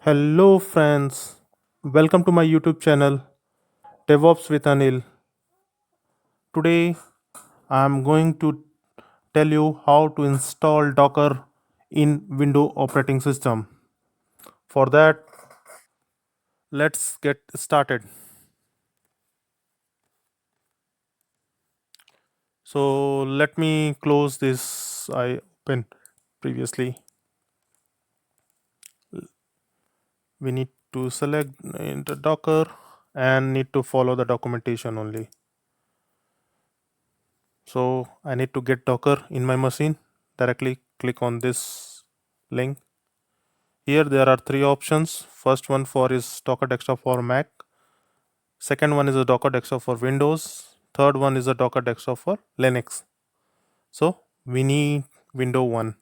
Hello, friends. Welcome to my YouTube channel, DevOps with Anil. Today, I'm going to tell you how to install Docker in Windows operating system. For that, let's get started. So, let me close this I opened previously. We need to select into Docker and need to follow the documentation only. So, I need to get Docker in my machine. Directly click on this link. Here there are three options. First one for is Docker desktop for Mac. Second one is a Docker desktop for Windows. Third one is a Docker desktop for Linux. So we need Window 1.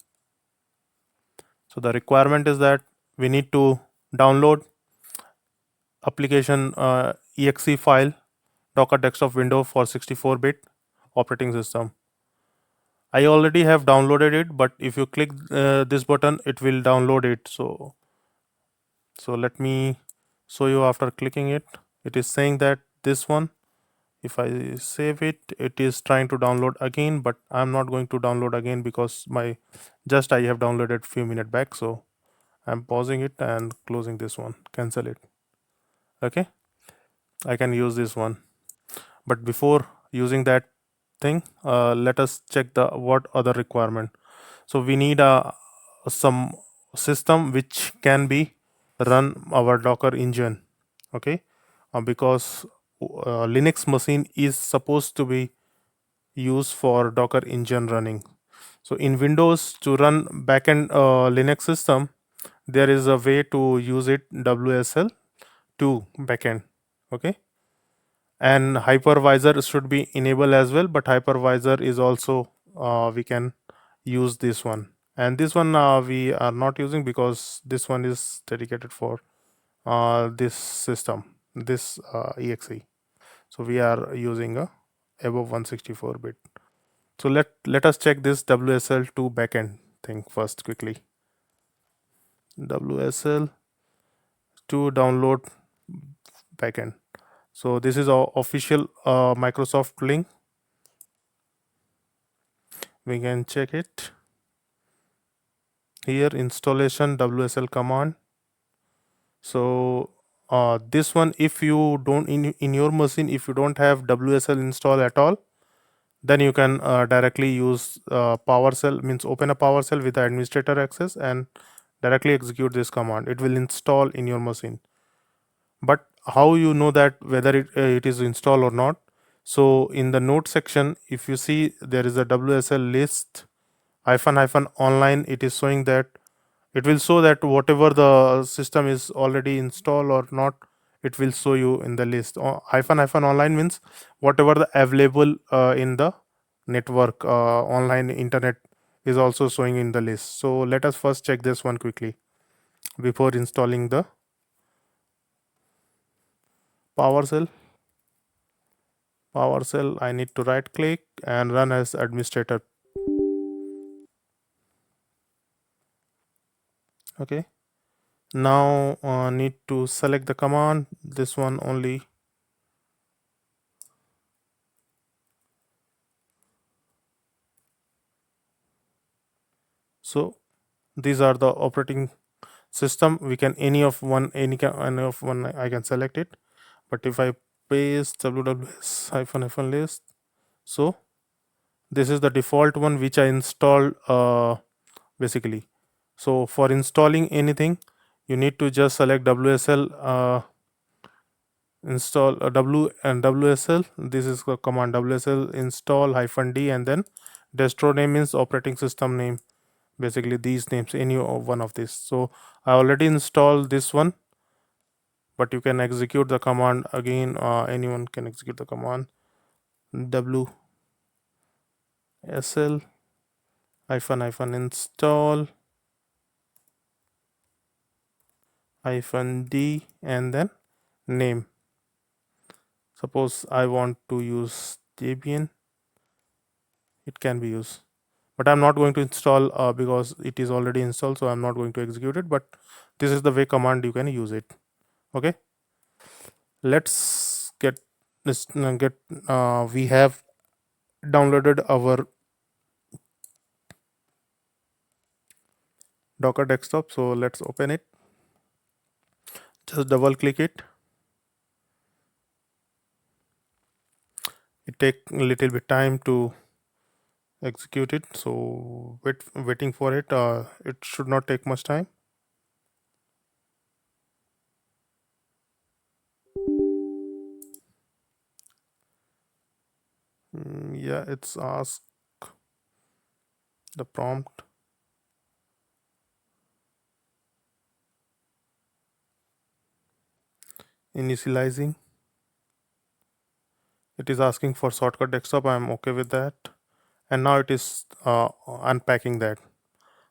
So the requirement is that we need to download application exe file Docker desktop window for 64-bit operating system. I already have downloaded it, but if you click this button, it will download it. So let me show you after clicking it. It is saying that this one, if I save it, it is trying to download again, but I'm not going to download again because I have downloaded few minutes back. So I'm pausing it and closing this one, cancel it. Okay, I can use this one. But before using that thing, let us check the what other requirement. So we need some system which can be run our Docker engine. Okay, because Linux machine is supposed to be used for Docker engine running. So in Windows to run backend Linux system, there is a way to use it WSL to backend. Okay, and hypervisor should be enabled as well, but hypervisor is also we can use this one, and this one we are not using because this one is dedicated for this system, this exe. So we are using a above 164-bit. So let us check this WSL2 backend thing first quickly. WSL to download backend. So this is our official Microsoft link. We can check it here. Installation WSL command. So this one, if you don't in your machine, if you don't have WSL install at all, then you can directly use PowerShell, means open a PowerShell with the administrator access and directly execute this command. It will install in your machine. But how you know that whether it is installed or not? So in the note section, if you see there is a WSL list hyphen online, it is showing that it will show that whatever the system is already installed or not, it will show you in the list. Hyphen online means whatever the available in the network, online internet is also showing in the list. So let us first check this one quickly before installing the PowerShell. PowerShell, I need to right click and run as administrator. Okay, now need to select the command, this one only. So these are the operating system. We can any of one I can select it. But if I paste wws hyphen list, so this is the default one which I installed basically. So for installing anything, you need to just select WSL, install w and WSL. This is the command WSL install -d, and then distro name means operating system name, basically these names, any one of these. So I already installed this one, but you can execute the command again. Anyone can execute the command WSL install -d and then name. Suppose I want to use Debian, it can be used, but I'm not going to install because it is already installed, so I'm not going to execute it. But this is the way command you can use it. Okay, let's get this get we have downloaded our Docker desktop, so let's open it. Just double click it. It take a little bit time to execute it, so waiting for it. It should not take much time. Yeah, it's asked the prompt initializing. It is asking for shortcut desktop. I'm okay with that, and now it is unpacking that.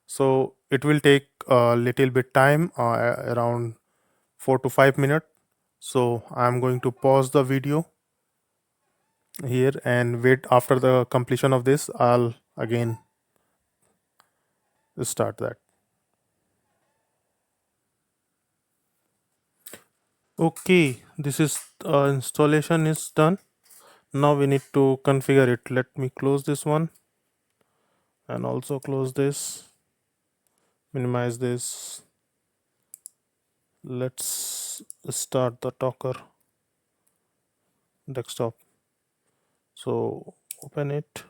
So it will take a little bit time, around 4 to 5 minutes. So I'm going to pause the video here and wait. After the completion of this, I'll again start that. Okay, this is installation is done. Now we need to configure it. Let me close this one and also close this, minimize this. Let's start the Docker desktop. So open it.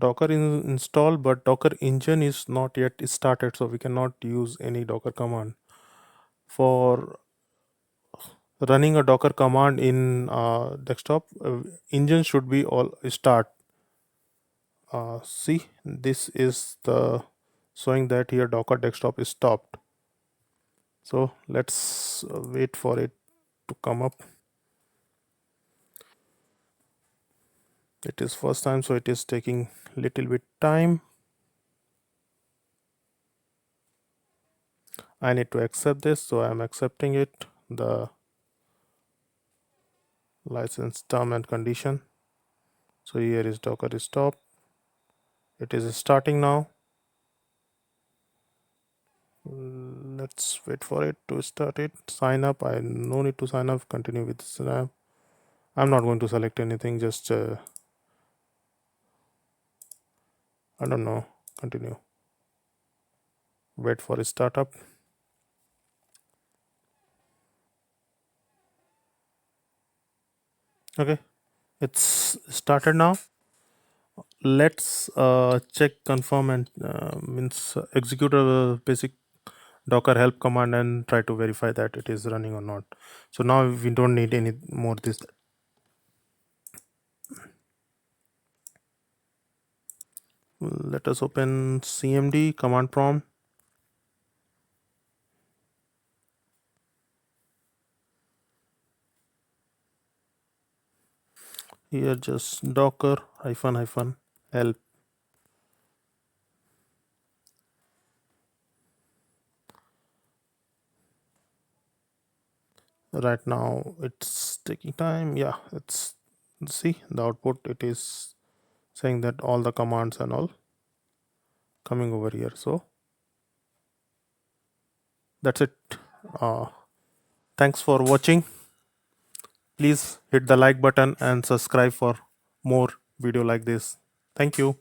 Docker is installed, but Docker engine is not yet started, so we cannot use any Docker command. For running a Docker command in desktop, engine should be all start. See, this is the showing that here Docker desktop is stopped. So let's wait for it to come up. It is first time, so it is taking little bit time. I need to accept this, so I'm accepting it, the license term and condition. So here is Docker stop. It is starting now. Let's wait for it to start it. Sign up. I no need to sign up. Continue with Snap. I'm not going to select anything. Just I don't know. Continue. Wait for a startup. Okay, it's started now. Let's check confirm and means execute a basic docker help command and try to verify that it is running or not. So now we don't need any more this. Let us open cmd command prompt. Here just docker hyphen hyphen help. Right now it's taking time. Yeah, it's see the output. It is saying that all the commands and all coming over here. So that's it. uh, Thanks for watching. Please hit the like button and subscribe for more video like this. Thank you.